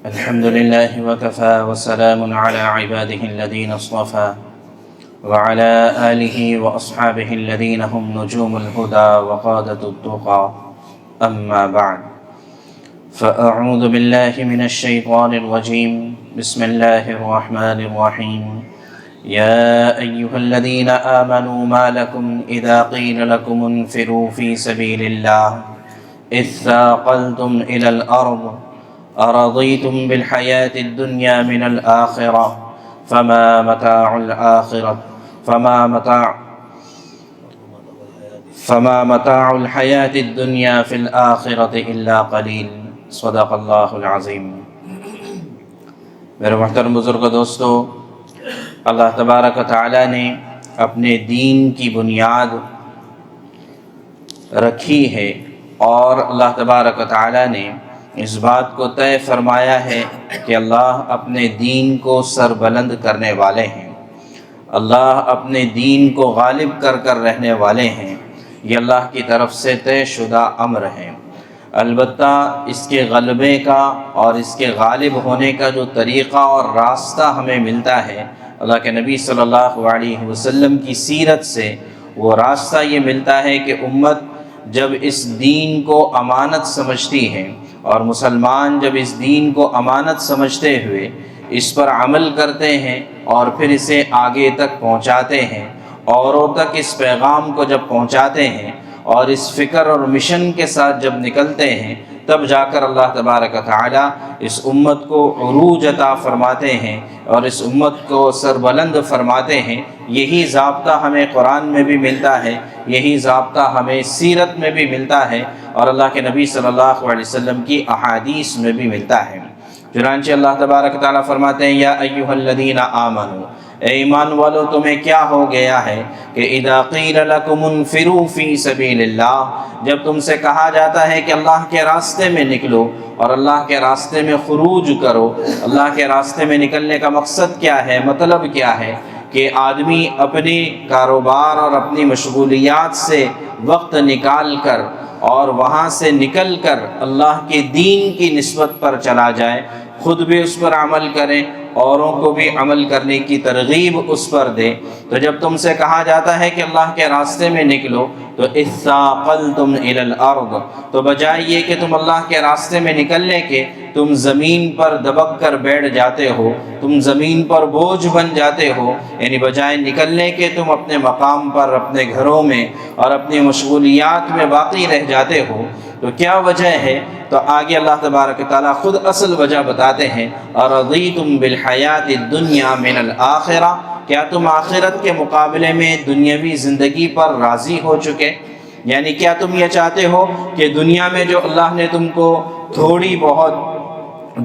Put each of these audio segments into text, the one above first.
الحمد لله وكفى وسلام على عباده الذين اصطفى وعلى آله وأصحابه الذين هم نجوم الهدى وقادة التقى أما بعد فأعوذ بالله من الشيطان الرجيم بسم الله الرحمن الرحيم يا أيها الذين آمنوا ما لكم إذا قيل لكم انفروا في سبيل الله إذ ثاقلتم إلى الأرض أرضيتم بالحياة الدنيا من الآخرة فما متاع الحياة الدنيا في الآخرة إلا قليل صدق اللہ العظیم۔ میرے محترم بزرگ دوستو، اللہ تبارک و تعالیٰ نے اپنے دین کی بنیاد رکھی ہے اور اللہ تبارک و تعالیٰ نے اس بات کو طے فرمایا ہے کہ اللہ اپنے دین کو سربلند کرنے والے ہیں، اللہ اپنے دین کو غالب کر رہنے والے ہیں۔ یہ اللہ کی طرف سے طے شدہ امر ہے۔ البتہ اس کے غلبے کا اور اس کے غالب ہونے کا جو طریقہ اور راستہ ہمیں ملتا ہے اللہ کے نبی صلی اللہ علیہ وسلم کی سیرت سے، وہ راستہ یہ ملتا ہے کہ امت جب اس دین کو امانت سمجھتی ہے اور مسلمان جب اس دین کو امانت سمجھتے ہوئے اس پر عمل کرتے ہیں اور پھر اسے آگے تک پہنچاتے ہیں، اوروں تک اس پیغام کو جب پہنچاتے ہیں اور اس فکر اور مشن کے ساتھ جب نکلتے ہیں، تب جا کر اللہ تبارک و تعالیٰ اس امت کو عروج عطا فرماتے ہیں اور اس امت کو سربلند فرماتے ہیں۔ یہی ضابطہ ہمیں قرآن میں بھی ملتا ہے، یہی ضابطہ ہمیں سیرت میں بھی ملتا ہے اور اللہ کے نبی صلی اللہ علیہ وسلم کی احادیث میں بھی ملتا ہے۔ چنانچہ اللہ تبارک و تعالیٰ فرماتے ہیں یا ایھا الذین آمنوا، اے ایمان والو تمہیں کیا ہو گیا ہے کہ اذا قیل لکم انفروا فی سبیل اللہ، جب تم سے کہا جاتا ہے کہ اللہ کے راستے میں نکلو اور اللہ کے راستے میں خروج کرو۔ اللہ کے راستے میں نکلنے کا مقصد کیا ہے، مطلب کیا ہے کہ آدمی اپنے کاروبار اور اپنی مشغولیات سے وقت نکال کر اور وہاں سے نکل کر اللہ کے دین کی نسبت پر چلا جائے، خود بھی اس پر عمل کریں، اوروں کو بھی عمل کرنے کی ترغیب اس پر دے۔ تو جب تم سے کہا جاتا ہے کہ اللہ کے راستے میں نکلو تو اثاقلتم الی الارض، تو بجائے یہ کہ تم اللہ کے راستے میں نکلنے کے تم زمین پر دبک کر بیٹھ جاتے ہو، تم زمین پر بوجھ بن جاتے ہو، یعنی بجائے نکلنے کے تم اپنے مقام پر، اپنے گھروں میں اور اپنی مشغولیات میں باقی رہ جاتے ہو، تو کیا وجہ ہے؟ تو آگے اللہ تبارک و تعالیٰ خود اصل وجہ بتاتے ہیں، اَرَضِيتُمْ بِالْحَيَاةِ الدُّنْيَا مِنَ الْآخِرَةِ، کیا تم آخرت کے مقابلے میں دنیاوی زندگی پر راضی ہو چکے؟ یعنی کیا تم یہ چاہتے ہو کہ دنیا میں جو اللہ نے تم کو تھوڑی بہت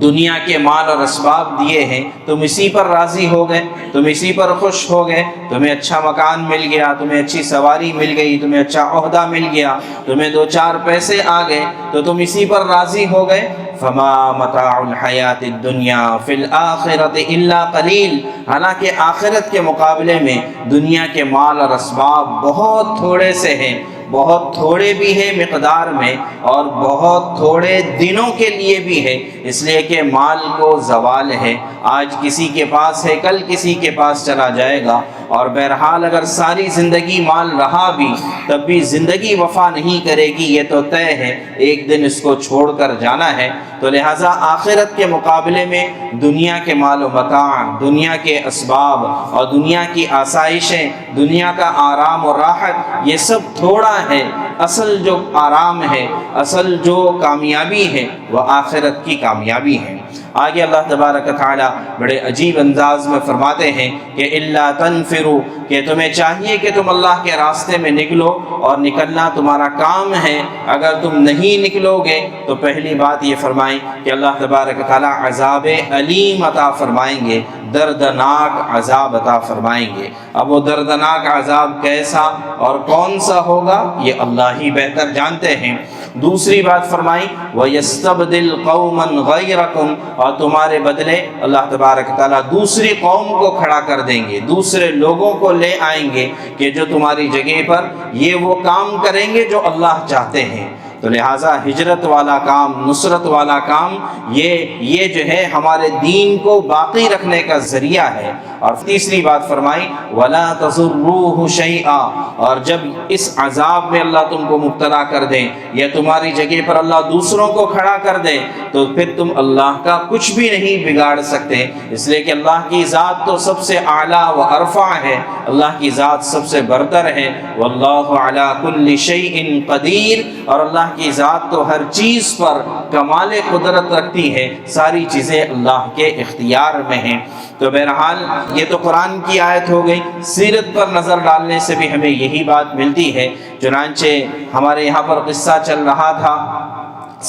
دنیا کے مال اور اسباب دیے ہیں، تم اسی پر راضی ہو گئے، تم اسی پر خوش ہو گئے، تمہیں اچھا مکان مل گیا، تمہیں اچھی سواری مل گئی، تمہیں اچھا عہدہ مل گیا، تمہیں 2-4 پیسے آ گئے تو تم اسی پر راضی ہو گئے؟ فما متاع الحیات الدنیا فی الآخرۃ الا قلیل، حالانکہ آخرت کے مقابلے میں دنیا کے مال اور اسباب بہت تھوڑے سے ہیں، بہت تھوڑے بھی ہے مقدار میں اور بہت تھوڑے دنوں کے لیے بھی ہے، اس لیے کہ مال کو زوال ہے، آج کسی کے پاس ہے کل کسی کے پاس چلا جائے گا، اور بہرحال اگر ساری زندگی مال رہا بھی تب بھی زندگی وفا نہیں کرے گی، یہ تو طے ہے، ایک دن اس کو چھوڑ کر جانا ہے۔ تو لہٰذا آخرت کے مقابلے میں دنیا کے مال و متاع، دنیا کے اسباب اور دنیا کی آسائشیں، دنیا کا آرام و راحت، یہ سب تھوڑا ہے۔ اصل جو آرام ہے، اصل جو کامیابی ہے، وہ آخرت کی کامیابی ہے۔ آگے اللہ تبارک و تعالیٰ بڑے عجیب انداز میں فرماتے ہیں کہ الا تنفروا، کہ تمہیں چاہیے کہ تم اللہ کے راستے میں نکلو اور نکلنا تمہارا کام ہے۔ اگر تم نہیں نکلو گے تو پہلی بات یہ فرمائیں کہ اللہ تبارک و تعالیٰ عذاب علیم عطا فرمائیں گے، دردناک عذاب عطا فرمائیں گے۔ اب وہ دردناک عذاب کیسا اور کون سا ہوگا یہ اللہ ہی بہتر جانتے ہیں۔ دوسری بات فرمائی وَيَسْتَبْدِلْ قَوْمًا غَيْرَكُمْ، اور تمہارے بدلے اللہ تبارک تعالیٰ دوسری قوم کو کھڑا کر دیں گے، دوسرے لوگوں کو لے آئیں گے کہ جو تمہاری جگہ پر یہ وہ کام کریں گے جو اللہ چاہتے ہیں۔ تو لہٰذا ہجرت والا کام، نصرت والا کام، یہ جو ہے ہمارے دین کو باقی رکھنے کا ذریعہ ہے۔ اور تیسری بات فرمائی وَلَا تَضُرُّوهُ شَيْئًا، اور جب اس عذاب میں اللہ تم کو مبتلا کر دے یا تمہاری جگہ پر اللہ دوسروں کو کھڑا کر دے تو پھر تم اللہ کا کچھ بھی نہیں بگاڑ سکتے، اس لیے کہ اللہ کی ذات تو سب سے اعلیٰ و ارفع ہے، اللہ کی ذات سب سے برتر ہے۔ واللہ علی کل شیء قدیر، اور اللہ کی ذات تو ہر چیز پر کمال قدرت رکھتی ہے، ساری چیزیں اللہ کے اختیار میں ہیں۔ تو بہرحال یہ تو قرآن کی آیت ہو گئی، سیرت پر نظر ڈالنے سے بھی ہمیں یہی بات ملتی ہے۔ چنانچہ ہمارے یہاں پر قصہ چل رہا تھا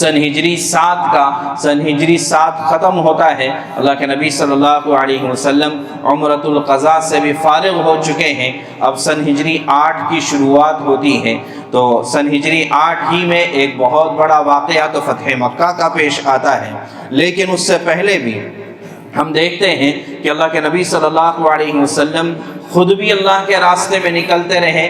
سن ہجری 7 کا، سن ہجری 7 ختم ہوتا ہے، اللہ کے نبی صلی اللہ علیہ وسلم عمرۃ القضاء سے بھی فارغ ہو چکے ہیں، اب سن ہجری 8 کی شروعات ہوتی ہے۔ تو سن ہجری 8 ہی میں ایک بہت بڑا واقعہ تو فتح مکہ کا پیش آتا ہے، لیکن اس سے پہلے بھی ہم دیکھتے ہیں کہ اللہ کے نبی صلی اللہ علیہ وسلم خود بھی اللہ کے راستے میں نکلتے رہے،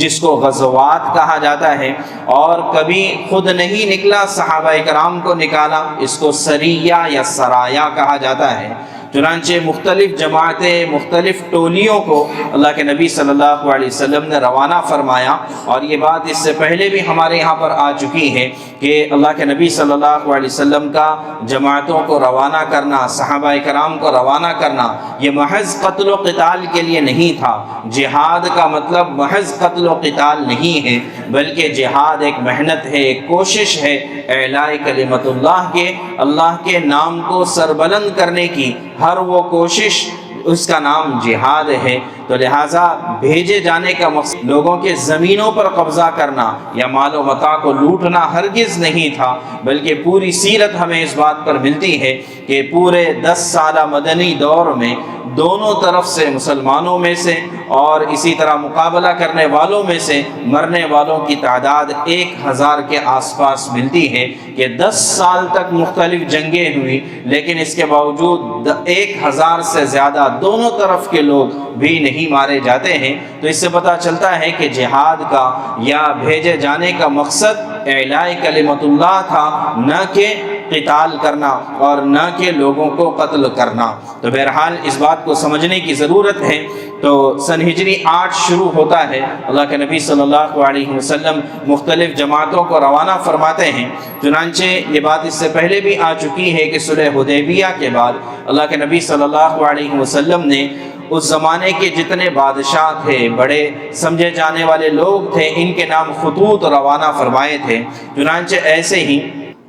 جس کو غزوات کہا جاتا ہے، اور کبھی خود نہیں نکلا، صحابہ کرام کو نکالا، اس کو سریہ یا سرایا کہا جاتا ہے۔ چنانچہ مختلف جماعتیں، مختلف ٹولیوں کو اللہ کے نبی صلی اللہ علیہ وسلم نے روانہ فرمایا، اور یہ بات اس سے پہلے بھی ہمارے یہاں پر آ چکی ہے کہ اللہ کے نبی صلی اللہ علیہ وسلم کا جماعتوں کو روانہ کرنا، صحابہ کرام کو روانہ کرنا، یہ محض قتل و قتال کے لیے نہیں تھا۔ جہاد کا مطلب محض قتل و قتال نہیں ہے، بلکہ جہاد ایک محنت ہے، ایک کوشش ہے اعلاء کلمت اللہ کے نام کو سربلند کرنے کی، ہر وہ کوشش اس کا نام جہاد ہے۔ تو لہٰذا بھیجے جانے کا مقصد لوگوں کے زمینوں پر قبضہ کرنا یا مال و متاع کو لوٹنا ہرگز نہیں تھا، بلکہ پوری سیرت ہمیں اس بات پر ملتی ہے کہ پورے 10 سالہ مدنی دور میں دونوں طرف سے، مسلمانوں میں سے اور اسی طرح مقابلہ کرنے والوں میں سے، مرنے والوں کی تعداد 1000 کے آس پاس ملتی ہے کہ 10 سال تک مختلف جنگیں ہوئی، لیکن اس کے باوجود 1000 سے زیادہ دونوں طرف کے لوگ بھی نہیں مارے جاتے ہیں۔ تو اس سے پتہ چلتا ہے کہ جہاد کا یا بھیجے جانے کا مقصد اعلاء کلمت اللہ تھا، نہ کہ قتال کرنا اور نہ کہ لوگوں کو قتل کرنا۔ تو بہرحال اس بات کو سمجھنے کی ضرورت ہے۔ تو سن ہجری 8 شروع ہوتا ہے، اللہ کے نبی صلی اللہ علیہ وسلم مختلف جماعتوں کو روانہ فرماتے ہیں۔ چنانچہ یہ بات اس سے پہلے بھی آ چکی ہے کہ صلح حدیبیہ کے بعد اللہ کے نبی صلی اللہ علیہ وسلم نے اس زمانے کے جتنے بادشاہ تھے، بڑے سمجھے جانے والے لوگ تھے، ان کے نام خطوط روانہ فرمائے تھے۔ چنانچہ ایسے ہی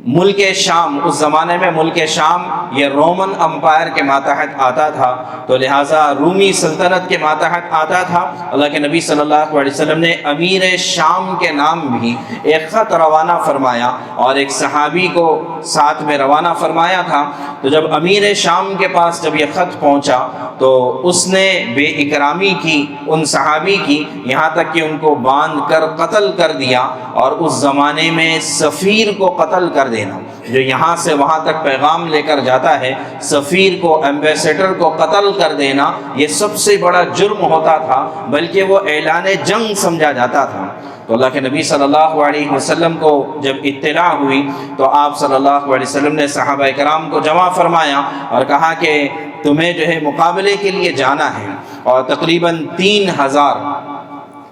ملک شام، اس زمانے میں ملک شام یہ رومن امپائر کے ماتحت آتا تھا، تو لہٰذا رومی سلطنت کے ماتحت آتا تھا۔ اللہ کے نبی صلی اللہ علیہ وسلم نے امیر شام کے نام بھی ایک خط روانہ فرمایا اور ایک صحابی کو ساتھ میں روانہ فرمایا تھا۔ تو جب امیر شام کے پاس جب یہ خط پہنچا تو اس نے بے اکرامی کی ان صحابی کی، یہاں تک کہ ان کو باندھ کر قتل کر دیا۔ اور اس زمانے میں سفیر کو قتل کر دینا، جو یہاں سے وہاں تک پیغام لے کر جاتا ہے، سفیر کو، ایمبیسیڈر کو قتل کر دینا، یہ سب سے بڑا جرم ہوتا تھا، بلکہ وہ اعلان جنگ سمجھا جاتا تھا۔ تو اللہ کے نبی صلی اللہ علیہ وسلم کو جب اطلاع ہوئی تو آپ صلی اللہ علیہ وسلم نے صحابہ کرام کو جمع فرمایا اور کہا کہ تمہیں جو ہے مقابلے کے لیے جانا ہے، اور تقریباً 3000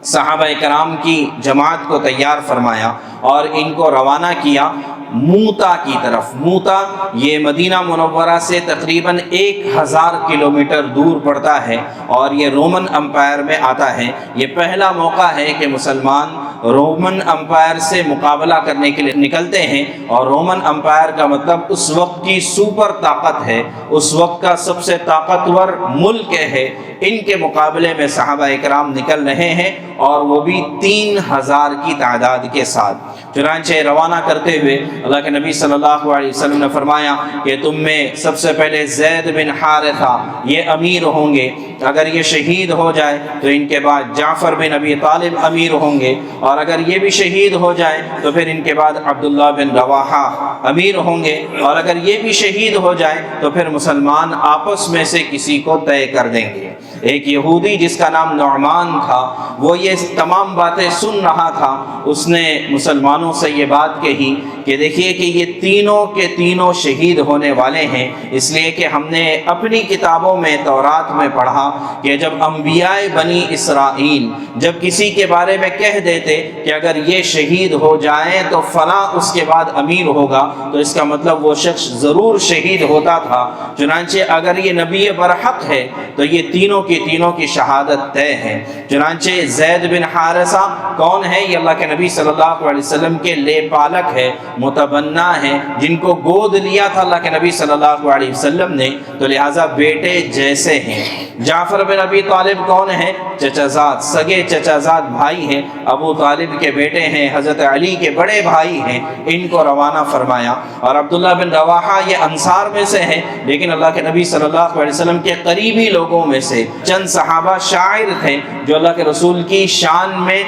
صحابہ کرام کی جماعت کو تیار فرمایا اور ان کو روانہ کیا موتا کی طرف۔ موتا یہ مدینہ منورہ سے تقریباً 1000 کلومیٹر دور پڑتا ہے اور یہ رومن امپائر میں آتا ہے۔ یہ پہلا موقع ہے کہ مسلمان رومن امپائر سے مقابلہ کرنے کے لیے نکلتے ہیں، اور رومن امپائر کا مطلب اس وقت کی سپر طاقت ہے، اس وقت کا سب سے طاقتور ملک ہے۔ ان کے مقابلے میں صحابہ کرام نکل رہے ہیں، اور وہ بھی 3000 کی تعداد کے ساتھ۔ چنانچہ روانہ کرتے ہوئے اللہ کے نبی صلی اللہ علیہ وسلم نے فرمایا کہ تم میں سب سے پہلے زید بن حارثہ یہ امیر ہوں گے، اگر یہ شہید ہو جائے تو ان کے بعد جعفر بن ابی طالب امیر ہوں گے، اور اگر یہ بھی شہید ہو جائے تو پھر ان کے بعد عبداللہ بن رواحہ امیر ہوں گے، اور اگر یہ بھی شہید ہو جائے تو پھر مسلمان آپس میں سے کسی کو طے کر دیں گے۔ ایک یہودی جس کا نام نعمان تھا، وہ یہ تمام باتیں سن رہا تھا، اس نے مسلمانوں سے یہ بات کہی کہ دیکھیے کہ یہ تینوں کے تینوں شہید ہونے والے ہیں، اس لیے کہ ہم نے اپنی کتابوں میں تورات میں پڑھا کہ جب انبیاء بنی اسرائیل جب کسی کے بارے میں کہہ دیتے کہ اگر یہ شہید ہو جائیں تو فلاں اس کے بعد امیر ہوگا، تو اس کا مطلب وہ شخص ضرور شہید ہوتا تھا۔ چنانچہ اگر یہ نبی برحق ہے تو یہ تینوں کی شہادت طے ہے۔ چنانچہ زید بن حارثہ کون ہے؟ یہ اللہ کے نبی صلی اللہ علیہ وسلم کے لے پالک ہے، متبنہ ہے، جن کو گود لیا تھا اللہ کے نبی صلی اللہ علیہ وسلم نے، تو لہٰذا بیٹے جیسے ہیں۔ جعفر بن ابی طالب کون ہے؟ چچازاد، سگے چچازاد بھائی ہیں، ابو طالب کے بیٹے ہیں، حضرت علی کے بڑے بھائی ہیں، ان کو روانہ فرمایا۔ اور عبداللہ بن رواحہ یہ انصار میں سے ہیں، لیکن اللہ کے نبی صلی اللہ علیہ وسلم کے قریبی لوگوں میں سے چند صحابہ شاعر تھے جو اللہ کے رسول کی شان میں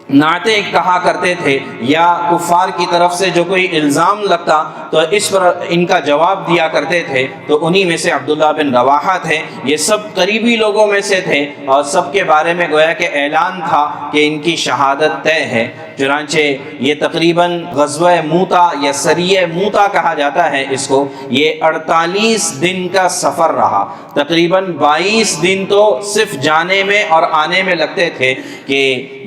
نعتیں کہا کرتے تھے، یا کفار کی طرف سے جو کوئی الزام لگتا تو اس پر ان کا جواب دیا کرتے تھے، تو انہی میں سے عبداللہ بن رواحہ تھے۔ یہ سب قریبی لوگوں میں سے تھے اور سب کے بارے میں گویا کہ اعلان تھا کہ ان کی شہادت طے ہے۔ چنانچہ یہ تقریباً غزوہ موتا یا سریہ موتا کہا جاتا ہے اس کو، یہ 48 دن کا سفر رہا، تقریباً 22 دن تو صرف جانے میں اور آنے میں لگتے تھے، کہ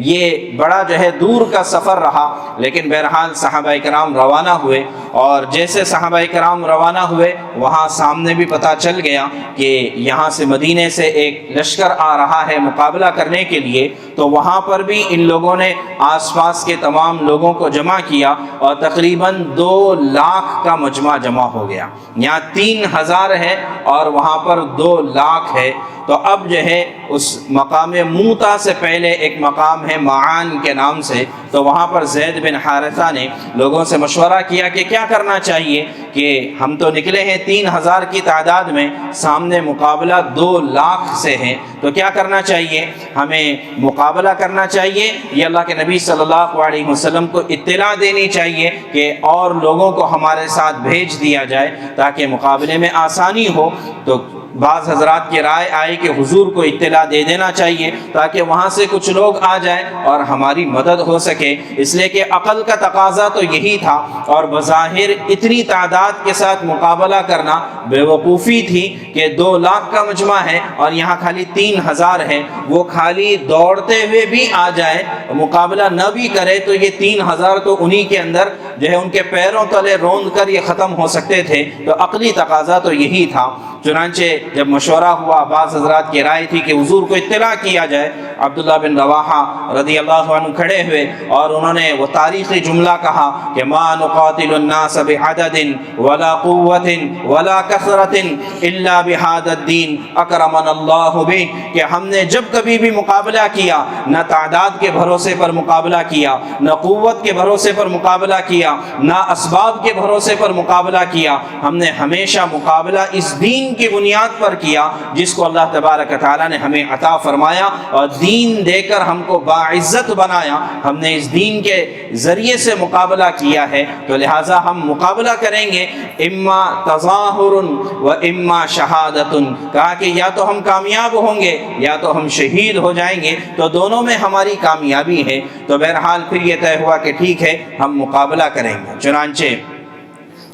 یہ بڑا جو ہے دور کا سفر رہا۔ لیکن بہرحال صحابہ کرام روانہ ہوئے، اور جیسے صحابہ کرام روانہ ہوئے وہاں سامنے بھی پتہ چل گیا کہ یہاں سے مدینے سے ایک لشکر آ رہا ہے مقابلہ کرنے کے لیے، تو وہاں پر بھی ان لوگوں نے آس پاس کے تمام لوگوں کو جمع کیا اور تقریباً 2 لاکھ کا مجمع جمع ہو گیا۔ یہاں 3000 ہے اور وہاں پر 2 لاکھ ہے۔ تو اب جو ہے اس مقام موتا سے پہلے ایک مقام ہے معان کے نام سے، تو وہاں پر زید بن حارثہ نے لوگوں سے مشورہ کیا کہ کیا کرنا چاہیے، کہ ہم تو نکلے ہیں 3000 کی تعداد میں، سامنے مقابلہ 2 لاکھ سے ہے، تو کیا کرنا چاہیے؟ ہمیں مقابلہ کرنا چاہیے، یہ اللہ کے نبی صلی اللہ علیہ وسلم کو اطلاع دینی چاہیے کہ اور لوگوں کو ہمارے ساتھ بھیج دیا جائے تاکہ مقابلے میں آسانی ہو۔ تو بعض حضرات کی رائے آئی کہ حضور کو اطلاع دے دینا چاہیے تاکہ وہاں سے کچھ لوگ آ جائیں اور ہماری مدد ہو سکے، اس لیے کہ عقل کا تقاضا تو یہی تھا، اور بظاہر اتنی تعداد کے ساتھ مقابلہ کرنا بے وقوفی تھی کہ 2 لاکھ کا مجمع ہے اور یہاں خالی 3000 ہے، وہ خالی دوڑتے ہوئے بھی آ جائے، مقابلہ نہ بھی کرے تو یہ 3000 تو انہی کے اندر جو ہے ان کے پیروں تلے روند کر یہ ختم ہو سکتے تھے، تو عقلی تقاضا تو یہی تھا۔ چنانچہ جب مشورہ ہوا، بعض حضرات کی رائے تھی کہ حضور کو اطلاع کیا جائے۔ عبداللہ بن رواحہ رضی اللہ عنہ کھڑے ہوئے اور انہوں نے وہ تاریخی جملہ کہا کہ ما نقاتل الناس بعدد ولا قوة ولا كثرة الا بهذا الدين اکرمنا اللہ بہ، کہ ہم نے جب کبھی بھی مقابلہ کیا نہ تعداد کے بھروسے پر مقابلہ کیا، نہ قوت کے بھروسے پر مقابلہ کیا، نہ اسباب کے بھروسے پر مقابلہ کیا، ہم نے ہمیشہ مقابلہ اس دین کی بنیاد پر کیا جس کو اللہ تبارک تعالیٰ نے ہمیں عطا فرمایا اور دین دے کر ہم کو باعزت بنایا، ہم نے اس دین کے ذریعے سے مقابلہ کیا ہے، تو لہٰذا ہم مقابلہ کریں گے، اما تظاہر و اما شہادت، کہا کہ یا تو ہم کامیاب ہوں گے یا تو ہم شہید ہو جائیں گے، تو دونوں میں ہماری کامیابی ہے۔ تو بہرحال پھر یہ طے ہوا کہ ٹھیک ہے ہم مقابلہ کریں گے۔ چنانچہ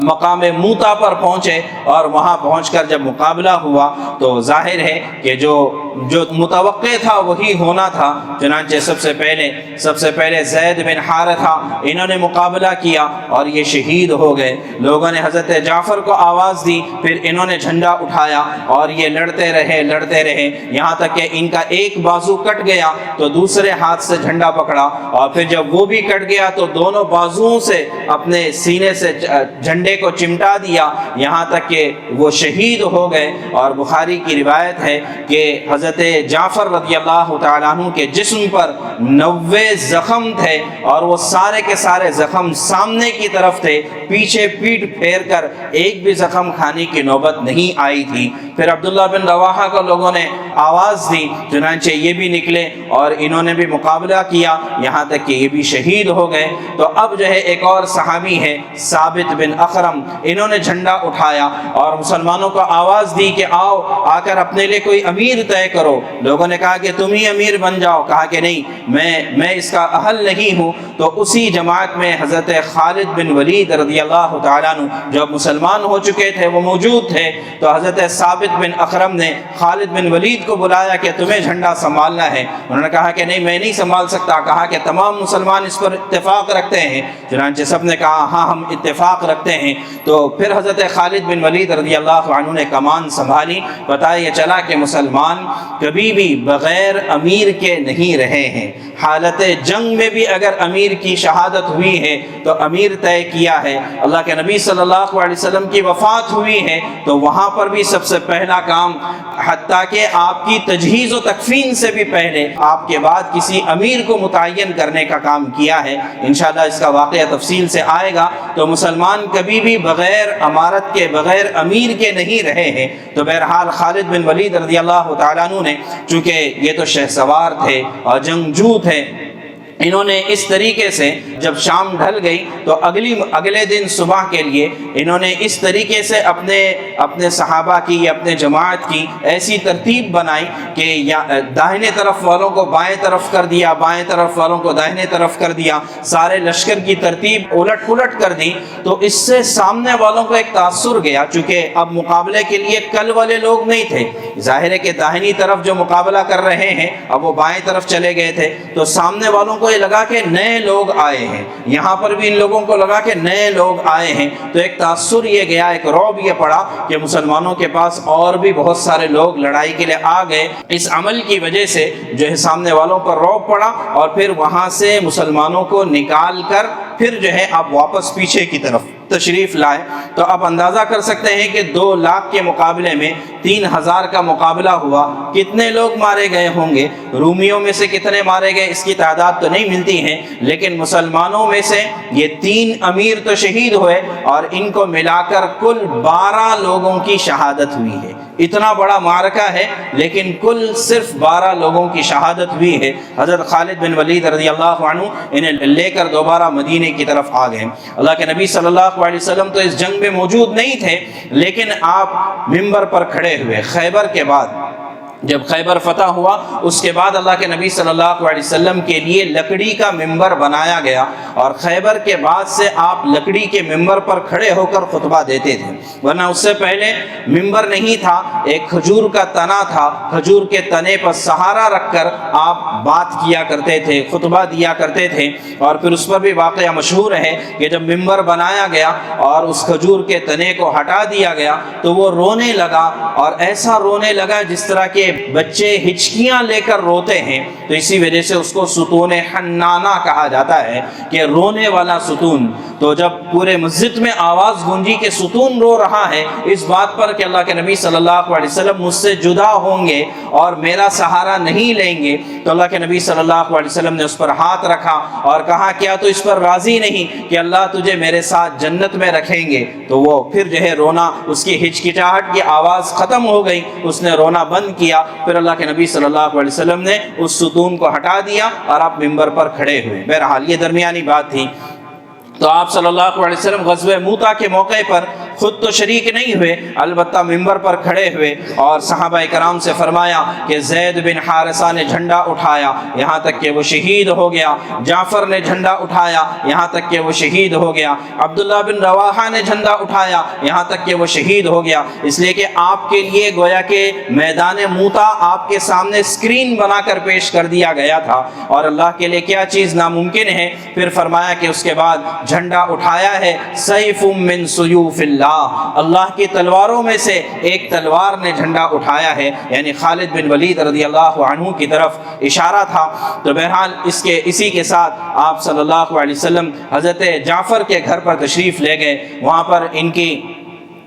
مقام موتا پر پہنچے اور وہاں پہنچ کر جب مقابلہ ہوا تو ظاہر ہے کہ جو متوقع تھا وہی ہونا تھا۔ چنانچہ سب سے پہلے زید بن حارثہ انہوں نے مقابلہ کیا اور یہ شہید ہو گئے۔ لوگوں نے حضرت جعفر کو آواز دی، پھر انہوں نے جھنڈا اٹھایا اور یہ لڑتے رہے یہاں تک کہ ان کا ایک بازو کٹ گیا تو دوسرے ہاتھ سے جھنڈا پکڑا، اور پھر جب وہ بھی کٹ گیا تو دونوں بازوؤں سے اپنے سینے سے جھنڈے کو چمٹا دیا یہاں تک کہ وہ شہید ہو گئے۔ اور بخاری کی روایت ہے کہ حضرت جعفر رضی اللہ تعالیٰ عنہ کے جسم پر 90 زخم تھے اور وہ سارے کے سارے زخم سامنے کی طرف تھے، پیچھے پیٹھ پھیر کر ایک بھی زخم کھانے کی نوبت نہیں آئی تھی۔ پھر عبداللہ بن رواحہ کو لوگوں نے آواز دی، چنانچہ یہ بھی نکلے اور انہوں نے بھی مقابلہ کیا، یہاں تک کہ یہ بھی شہید ہو گئے۔ تو اب جو ہے ایک اور صحابی ہے ثابت بن اخرم، انہوں نے جھنڈا اٹھایا اور مسلمانوں کو آواز دی کہ آؤ آ کر اپنے لیے کوئی امیر طے کرو۔ لوگوں نے کہا کہ تم ہی امیر بن جاؤ، کہا کہ نہیں، میں اس کا اہل نہیں ہوں۔ تو اسی جماعت میں حضرت خالد بن ولید رضی اللہ تعالیٰ عنہ جو مسلمان ہو چکے تھے وہ موجود تھے، تو حضرت ثابت بن اخرم نے خالد بن ولید کو بلایا کہ تمہیں جھنڈا سنبھالنا ہے۔ انہوں نے کہا کہ نہیں، میں نہیں سنبھال سکتا۔ کہا کہ تمام مسلمان اس پر اتفاق رکھتے ہیں؟ چنانچہ سب نے کہا ہاں ہم اتفاق رکھتے ہیں۔ تو پھر حضرت خالد بن ولید رضی اللہ عنہ نے کمان سنبھالی۔ پتہ یہ چلا کہ مسلمان کبھی بھی بغیر امیر کے نہیں رہے ہیں، حالت جنگ میں بھی اگر امیر کی شہادت ہوئی ہے تو امیر طے کیا ہے۔ اللہ کے نبی صلی اللہ علیہ وسلم کی وفات ہوئی ہے تو وہاں پر بھی سب سے پہلا کام، حتیٰ کہ آپ کی تجہیز و تکفین سے بھی پہلے آپ کے بعد کسی امیر کو متعین کرنے کا کام کیا ہے۔ انشاءاللہ اس کا واقعہ تفصیل سے آئے گا۔ تو مسلمان کبھی بھی بغیر امارت کے، بغیر امیر کے نہیں رہے ہیں۔ تو بہرحال خالد بن ولید رضی اللہ تعالیٰ عنہ نے، چونکہ یہ تو شہ سوار تھے اور جنگجو تھے، انہوں نے اس طریقے سے جب شام ڈھل گئی تو اگلے دن صبح کے لیے انہوں نے اس طریقے سے اپنے صحابہ کی یا اپنے جماعت کی ایسی ترتیب بنائی کہ داہنے طرف والوں کو بائیں طرف کر دیا، بائیں طرف والوں کو داہنے طرف کر دیا، سارے لشکر کی ترتیب الٹ پلٹ کر دی۔ تو اس سے سامنے والوں کو ایک تاثر گیا، چونکہ اب مقابلے کے لیے کل والے لوگ نہیں تھے، ظاہر ہے کہ داہنی طرف جو مقابلہ کر رہے ہیں اب وہ بائیں طرف چلے گئے تھے، تو سامنے والوں کو یہ لگا کہ نئے لوگ آئے ہیں، یہاں پر بھی ان لوگوں کو لگا کہ نئے لوگ آئے ہیں۔ تو ایک تاثر یہ گیا، ایک رعب یہ پڑا کہ مسلمانوں کے پاس اور بھی بہت سارے لوگ لڑائی کے لیے آ گئے۔ اس عمل کی وجہ سے جو ہے سامنے والوں پر رعب پڑا اور پھر وہاں سے مسلمانوں کو نکال کر پھر جو ہے آپ واپس پیچھے کی طرف تشریف لائے۔ تو آپ اندازہ کر سکتے ہیں کہ 2 لاکھ کے مقابلے میں 3000 کا مقابلہ ہوا، کتنے لوگ مارے گئے ہوں گے؟ رومیوں میں سے کتنے مارے گئے اس کی تعداد تو نہیں ملتی ہے، لیکن مسلمانوں میں سے یہ 3 امیر تو شہید ہوئے اور ان کو ملا کر کل 12 لوگوں کی شہادت ہوئی ہے۔ اتنا بڑا معرکہ ہے لیکن کل صرف 12 لوگوں کی شہادت ہوئی ہے۔ حضرت خالد بن ولید رضی اللہ عنہ انہیں لے کر دوبارہ مدینے کی طرف آ گئے۔ اللہ کے نبی صلی اللہ علیہ وسلم تو اس جنگ میں موجود نہیں تھے، لیکن آپ منبر پر کھڑے ہوئے۔ خیبر کے بعد جب خیبر فتح ہوا اس کے بعد اللہ کے نبی صلی اللہ علیہ وسلم کے لیے لکڑی کا ممبر بنایا گیا، اور خیبر کے بعد سے آپ لکڑی کے ممبر پر کھڑے ہو کر خطبہ دیتے تھے، ورنہ اس سے پہلے ممبر نہیں تھا، ایک کھجور کا تنا تھا، کھجور کے تنے پر سہارا رکھ کر آپ بات کیا کرتے تھے، خطبہ دیا کرتے تھے۔ اور پھر اس پر بھی واقعہ مشہور ہے کہ جب ممبر بنایا گیا اور اس کھجور کے تنے کو ہٹا دیا گیا تو وہ رونے لگا، اور ایسا رونے لگا جس طرح کے بچے ہچکیاں لے کر روتے ہیں۔ تو اسی وجہ سے اس کو ستون حنانہ کہا جاتا ہے کہ رونے والا ستون۔ تو جب پورے مسجد میں آواز گونجی کہ ستون رو رہا ہے اس بات پر کہ اللہ کے نبی صلی اللہ علیہ وسلم مجھ سے جدا ہوں گے اور میرا سہارا نہیں لیں گے، تو اللہ کے نبی صلی اللہ علیہ وسلم نے اس پر ہاتھ رکھا اور کہا کیا تو اس پر راضی نہیں کہ اللہ تجھے میرے ساتھ جنت میں رکھیں گے؟ تو وہ پھر جو ہے رونا، اس کی ہچکچاہٹ کی آواز ختم ہو گئی، اس نے رونا بند کیا۔ پھر اللہ کے نبی صلی اللہ علیہ وسلم نے اس ستون کو ہٹا دیا اور آپ منبر پر کھڑے ہوئے۔ بہرحال یہ درمیانی بات تھی۔ تو آپ صلی اللہ علیہ وسلم غزوہ موتا کے موقع پر خود تو شریک نہیں ہوئے، البتہ منبر پر کھڑے ہوئے اور صحابہ کرام سے فرمایا کہ زید بن حارثہ نے جھنڈا اٹھایا یہاں تک کہ وہ شہید ہو گیا، جعفر نے جھنڈا اٹھایا یہاں تک کہ وہ شہید ہو گیا، عبداللہ بن رواحہ نے جھنڈا اٹھایا یہاں تک کہ وہ شہید ہو گیا، اس لیے کہ آپ کے لیے گویا کہ میدان موتا آپ کے سامنے اسکرین بنا کر پیش کر دیا گیا تھا، اور اللہ کے لیے کیا چیز ناممکن ہے۔ پھر فرمایا کہ اس کے بعد جھنڈا اٹھایا ہے سیف من سیوف اللہ کی تلواروں میں سے ایک تلوار نے جھنڈا اٹھایا ہے، یعنی خالد بن ولید رضی اللہ عنہ کی طرف اشارہ تھا۔ تو بہرحال اسی کے ساتھ آپ صلی اللہ علیہ وسلم حضرت جعفر کے گھر پر تشریف لے گئے، وہاں پر ان کی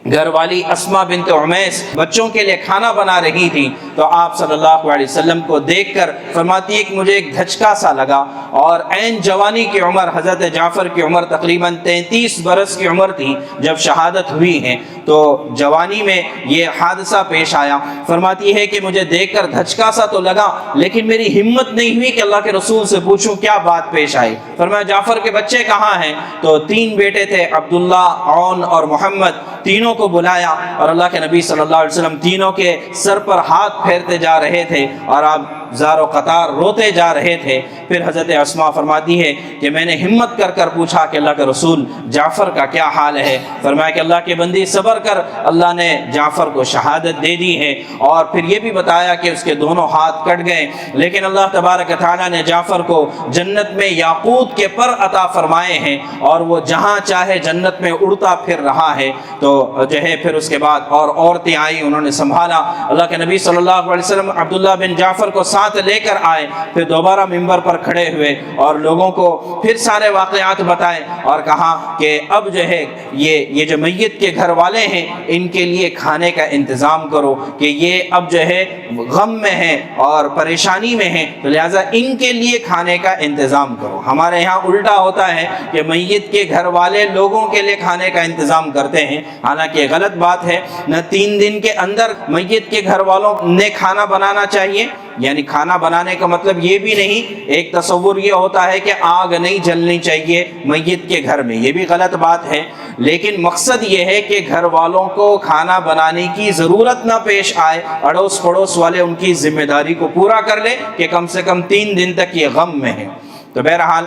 گھر والی اسما بنت عمیس بچوں کے لیے کھانا بنا رہی تھی تو آپ صلی اللہ علیہ وسلم کو دیکھ کر فرماتی ہے کہ مجھے ایک دھچکا سا لگا، اور عین جوانی کی عمر حضرت جعفر کی عمر تقریباً 33 برس کی عمر تھی جب شہادت ہوئی ہے، تو جوانی میں یہ حادثہ پیش آیا۔ فرماتی ہے کہ مجھے دیکھ کر دھچکا سا تو لگا، لیکن میری ہمت نہیں ہوئی کہ اللہ کے رسول سے پوچھوں کیا بات پیش آئی۔ فرمایا جعفر کے بچے کہاں ہیں؟ تو 3 بیٹے تھے، عبداللہ، عون اور محمد، تینوں کو بلایا اور اللہ کے نبی صلی اللہ علیہ وسلم تینوں کے سر پر ہاتھ پھیرتے جا رہے تھے اور آپ زار و قطار روتے جا رہے تھے۔ پھر حضرت اسما فرماتی ہے کہ میں نے ہمت کر کر پوچھا کہ اللہ کے رسول جعفر کا کیا حال ہے؟ فرمایا کہ اللہ کے بندی صبر کر، اللہ نے جعفر کو شہادت دے دی ہے، اور پھر یہ بھی بتایا کہ اس کے دونوں ہاتھ کٹ گئے، لیکن اللہ تبارک تعالیٰ نے جعفر کو جنت میں یاقوت کے پر عطا فرمائے ہیں، اور وہ جہاں چاہے جنت میں اڑتا پھر رہا ہے۔ تو جو ہے پھر اس کے بعد اور عورتیں آئیں، انہوں نے سنبھالا۔ اللہ کے نبی صلی اللہ علیہ وسلم عبداللہ بن جعفر کو ساتھ لے کر آئے، پھر دوبارہ منبر پر کھڑے ہوئے اور لوگوں کو پھر سارے واقعات بتائے اور کہا کہ اب جو ہے یہ جو میت کے گھر والے ہیں ان کے لیے کھانے کا انتظام کرو، کہ یہ اب جو ہے غم میں ہیں اور پریشانی میں ہیں، تو لہٰذا ان کے لیے کھانے کا انتظام کرو۔ ہمارے یہاں الٹا ہوتا ہے کہ میت کے گھر والے لوگوں کے لیے کھانے کا انتظام کرتے ہیں، حالانکہ غلط بات ہے۔ نہ 3 دن کے اندر میت کے گھر والوں نے کھانا بنانا چاہیے، یعنی کھانا بنانے کا مطلب یہ بھی نہیں، ایک تصور یہ ہوتا ہے کہ آگ نہیں جلنی چاہیے میت کے گھر میں، یہ بھی غلط بات ہے، لیکن مقصد یہ ہے کہ گھر والوں کو کھانا بنانے کی ضرورت نہ پیش آئے، اڑوس پڑوس والے ان کی ذمہ داری کو پورا کر لے کہ کم سے کم 3 دن تک یہ غم میں ہے۔ تو بہرحال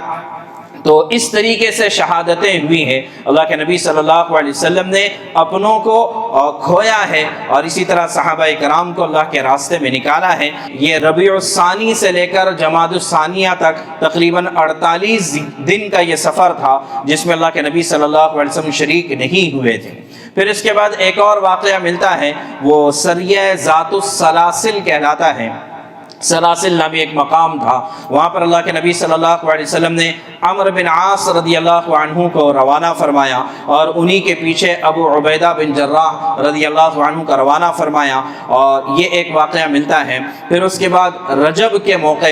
تو اس طریقے سے شہادتیں ہوئی ہیں۔ اللہ کے نبی صلی اللہ علیہ وسلم نے اپنوں کو کھویا ہے، اور اسی طرح صحابہ کرام کو اللہ کے راستے میں نکالا ہے۔ یہ ربیع الثانی سے لے کر جمادی الثانیہ تک تقریباً 48 دن کا یہ سفر تھا جس میں اللہ کے نبی صلی اللہ علیہ وسلم شریک نہیں ہوئے تھے۔ پھر اس کے بعد ایک اور واقعہ ملتا ہے، وہ سریہ ذات السلاسل کہلاتا ہے۔ سلاسل نامی ایک مقام تھا، وہاں پر اللہ کے نبی صلی اللہ علیہ وسلم نے عمر بن عاص رضی اللہ عنہ کو روانہ فرمایا، اور انہی کے پیچھے ابو عبیدہ بن جراح رضی اللہ عنہ کا روانہ فرمایا، اور یہ ایک واقعہ ملتا ہے۔ پھر اس کے بعد رجب کے موقع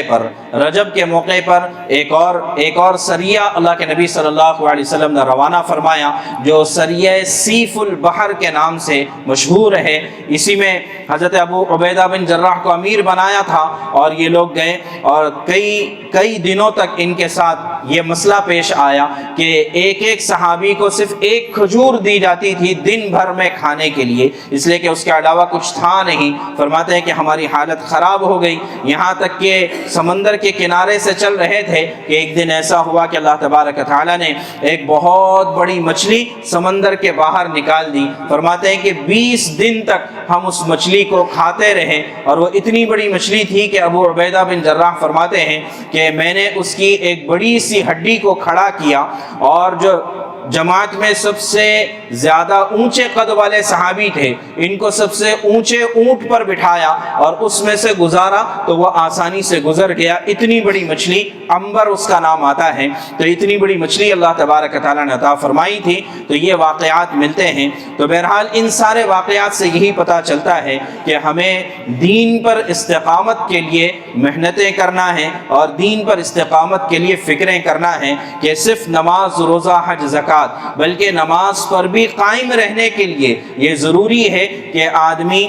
پر ایک اور سریہ اللہ کے نبی صلی اللہ علیہ وسلم نے روانہ فرمایا، جو سریہ سیف البحر کے نام سے مشہور ہے۔ اسی میں حضرت ابو عبیدہ بن جراح کو امیر بنایا تھا، اور یہ لوگ گئے، اور کئی دنوں تک ان کے ساتھ یہ مسئلہ پیش آیا کہ ایک صحابی کو صرف 1 کھجور دی جاتی تھی دن بھر میں کھانے کے لیے، اس لیے کہ اس کے علاوہ کچھ تھا نہیں۔ فرماتے ہیں کہ ہماری حالت خراب ہو گئی، یہاں تک کہ سمندر کے کنارے سے چل رہے تھے کہ ایک دن ایسا ہوا کہ اللہ تبارک تعالیٰ نے ایک بہت بڑی مچھلی سمندر کے باہر نکال دی۔ فرماتے ہیں کہ 20 دن تک ہم اس مچھلی کو کھاتے رہے، اور وہ اتنی بڑی مچھلی تھی کہ ابو عبیدہ بن جراح فرماتے ہیں کہ میں نے اس کی ایک بڑی سی ہڈی کو کھڑا کیا، اور جو جماعت میں سب سے زیادہ اونچے قد والے صحابی تھے ان کو سب سے اونچے اونٹ پر بٹھایا اور اس میں سے گزارا تو وہ آسانی سے گزر گیا۔ اتنی بڑی مچھلی، عنبر اس کا نام آتا ہے، تو اتنی بڑی مچھلی اللہ تبارک تعالیٰ نے عطا فرمائی تھی۔ تو یہ واقعات ملتے ہیں۔ تو بہرحال ان سارے واقعات سے یہی پتہ چلتا ہے کہ ہمیں دین پر استقامت کے لیے محنتیں کرنا ہے اور دین پر استقامت کے لیے فکریں کرنا ہے کہ صرف نماز، روزہ، حج، زکوٰۃ، بلکہ نماز پر بھی قائم رہنے کے لیے یہ ضروری ہے کہ آدمی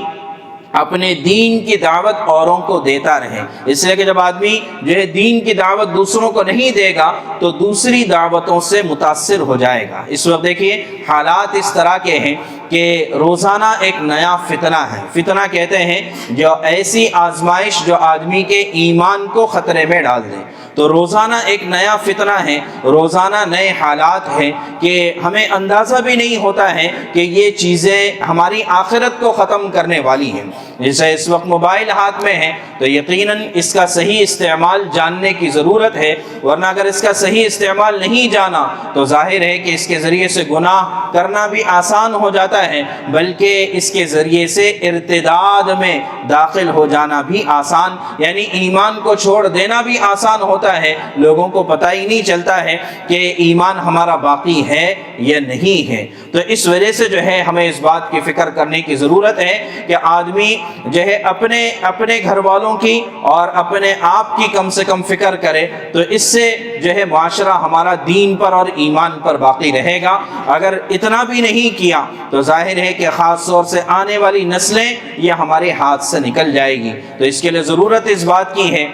اپنے دین کی دعوت اوروں کو دیتا رہے، اس لیے کہ جب آدمی جو ہے دین کی دعوت دوسروں کو نہیں دے گا تو دوسری دعوتوں سے متاثر ہو جائے گا۔ اس وقت دیکھیے حالات اس طرح کے ہیں کہ روزانہ ایک نیا فتنہ ہے۔ فتنہ کہتے ہیں جو ایسی آزمائش جو آدمی کے ایمان کو خطرے میں ڈال دے۔ تو روزانہ ایک نیا فتنہ ہے، روزانہ نئے حالات ہیں کہ ہمیں اندازہ بھی نہیں ہوتا ہے کہ یہ چیزیں ہماری آخرت کو ختم کرنے والی ہیں۔ جیسے اس وقت موبائل ہاتھ میں ہے تو یقیناً اس کا صحیح استعمال جاننے کی ضرورت ہے، ورنہ اگر اس کا صحیح استعمال نہیں جانا تو ظاہر ہے کہ اس کے ذریعے سے گناہ کرنا بھی آسان ہو جاتا جاتا ہے بلکہ اس کے ذریعے سے ارتداد میں داخل ہو جانا بھی آسان، یعنی ایمان کو چھوڑ دینا بھی آسان ہوتا ہے۔ لوگوں کو پتہ ہی نہیں چلتا ہے کہ ایمان ہمارا باقی ہے یا نہیں ہے۔ تو اس وجہ سے جو ہے ہمیں اس بات کی فکر کرنے کی ضرورت ہے کہ آدمی جو ہے اپنے گھر والوں کی اور اپنے آپ کی کم سے کم فکر کرے، تو اس سے جو ہے معاشرہ ہمارا دین پر اور ایمان پر باقی رہے گا۔ اگر اتنا بھی نہیں کیا تو ظاہر ہے کہ خاص طور سے آنے والی نسلیں یہ ہمارے ہاتھ سے نکل جائے گی۔ تو اس کے لیے ضرورت اس بات کی ہے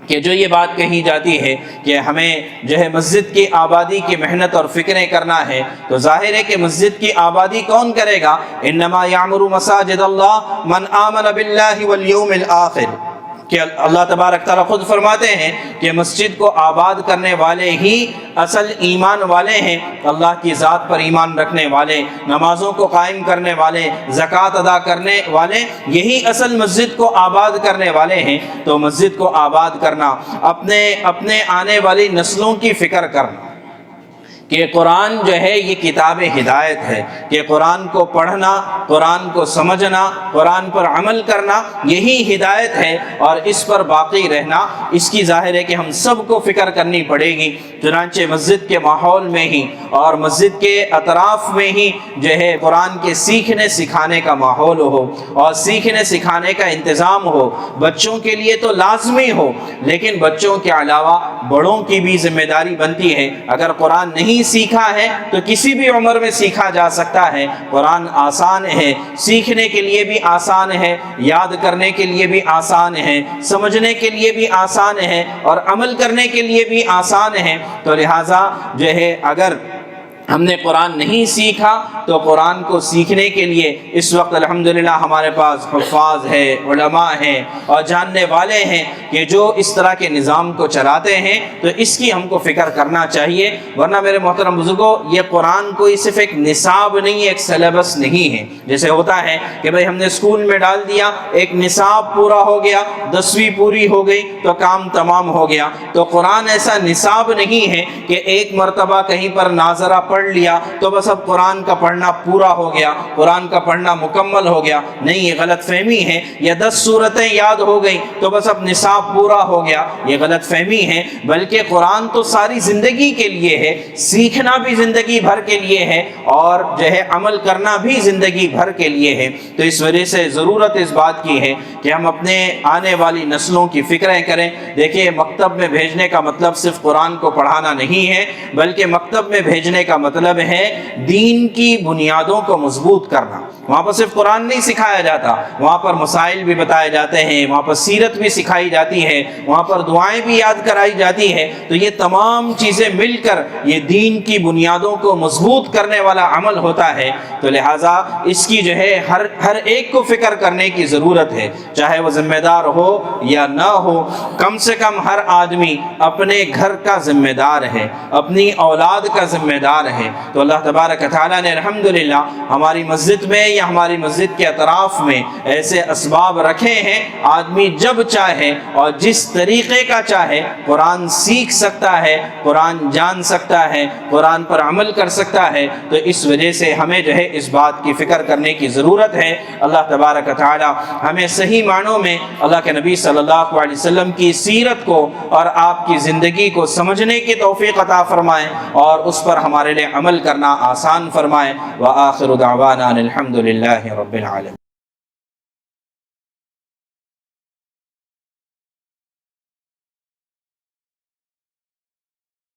کہ جو یہ بات کہی جاتی ہے کہ ہمیں جو ہے مسجد کی آبادی کی محنت اور فکریں کرنا ہے، تو ظاہر ہے کہ مسجد کی آبادی کون کرے گا؟ انما یعمر مساجد اللہ من آمن باللہ والیوم الآخر، کہ اللہ تبارک تعالیٰ خود فرماتے ہیں کہ مسجد کو آباد کرنے والے ہی اصل ایمان والے ہیں، اللہ کی ذات پر ایمان رکھنے والے، نمازوں کو قائم کرنے والے، زکوٰۃ ادا کرنے والے، یہی اصل مسجد کو آباد کرنے والے ہیں۔ تو مسجد کو آباد کرنا، اپنے آنے والی نسلوں کی فکر کرنا کہ قرآن جو ہے یہ کتاب ہدایت ہے، کہ قرآن کو پڑھنا، قرآن کو سمجھنا، قرآن پر عمل کرنا یہی ہدایت ہے، اور اس پر باقی رہنا اس کی ظاہر ہے کہ ہم سب کو فکر کرنی پڑے گی۔ چنانچہ مسجد کے ماحول میں ہی اور مسجد کے اطراف میں ہی جو ہے قرآن کے سیکھنے سکھانے کا ماحول ہو اور سیکھنے سکھانے کا انتظام ہو، بچوں کے لیے تو لازمی ہو، لیکن بچوں کے علاوہ بڑوں کی بھی ذمہ داری بنتی ہے۔ اگر قرآن نہیں سیکھا ہے تو کسی بھی عمر میں سیکھا جا سکتا ہے۔ قرآن آسان ہے، سیکھنے کے لیے بھی آسان ہے، یاد کرنے کے لیے بھی آسان ہے، سمجھنے کے لیے بھی آسان ہے، اور عمل کرنے کے لیے بھی آسان ہے۔ تو لہٰذا جو ہے اگر ہم نے قرآن نہیں سیکھا تو قرآن کو سیکھنے کے لیے اس وقت الحمدللہ ہمارے پاس حفاظ ہے، علماء ہیں اور جاننے والے ہیں کہ جو اس طرح کے نظام کو چلاتے ہیں، تو اس کی ہم کو فکر کرنا چاہیے۔ ورنہ میرے محترم بزرگوں، یہ قرآن کوئی صرف ایک نصاب نہیں، ایک سلیبس نہیں ہے۔ جیسے ہوتا ہے کہ بھئی ہم نے اسکول میں ڈال دیا، ایک نصاب پورا ہو گیا، 10ویں پوری ہو گئی تو کام تمام ہو گیا۔ تو قرآن ایسا نصاب نہیں ہے کہ ایک مرتبہ کہیں پر ناظرہ پڑھ لیا تو بس اب قرآن کا پڑھنا پورا ہو گیا، قرآن کا پڑھنا مکمل ہو گیا۔ نہیں، یہ غلط فہمی ہے۔ یا 10 سورتیں یاد ہو گئی تو بس اب نصاب پورا ہو گیا، یہ غلط فہمی ہے۔ بلکہ قرآن تو ساری زندگی کے لیے ہے، سیکھنا بھی زندگی بھر کے لیے ہے، اور جو ہے عمل کرنا بھی زندگی بھر کے لیے ہے۔ تو اس وجہ سے ضرورت اس بات کی ہے کہ ہم اپنے آنے والی نسلوں کی فکریں کریں۔ دیکھیے، مکتب میں بھیجنے کا مطلب صرف قرآن کو پڑھانا نہیں ہے، بلکہ مکتب میں بھیجنے کا مطلب ہے دین کی بنیادوں کو مضبوط کرنا۔ وہاں پر صرف قرآن نہیں سکھایا جاتا، وہاں پر مسائل بھی بتائے جاتے ہیں، وہاں پر سیرت بھی سکھائی جاتی ہے، وہاں پر دعائیں بھی یاد کرائی جاتی ہے۔ تو یہ تمام چیزیں مل کر یہ دین کی بنیادوں کو مضبوط کرنے والا عمل ہوتا ہے۔ تو لہٰذا اس کی جو ہے ہر ایک کو فکر کرنے کی ضرورت ہے، چاہے وہ ذمہ دار ہو یا نہ ہو۔ کم سے کم ہر آدمی اپنے گھر کا ذمہ دار ہے، اپنی اولاد کا ذمہ دار ہے۔ تو اللہ تبارک تعالیٰ نے الحمدللہ ہماری مسجد میں یا ہماری مسجد کے اطراف میں ایسے اسباب رکھے ہیں، آدمی جب چاہے اور جس طریقے کا چاہے قرآن سیکھ سکتا ہے، قرآن جان سکتا ہے، قرآن پر عمل کر سکتا ہے۔ تو اس وجہ سے ہمیں جو ہے اس بات کی فکر کرنے کی ضرورت ہے۔ اللہ تبارک تعالیٰ ہمیں صحیح معنوں میں اللہ کے نبی صلی اللہ علیہ وسلم کی سیرت کو اور آپ کی زندگی کو سمجھنے کی توفیق عطا فرمائے اور اس پر ہمارے لیے عمل کرنا آسان فرمائے۔ وآخر دعوانا الحمد للہ رب العالمین۔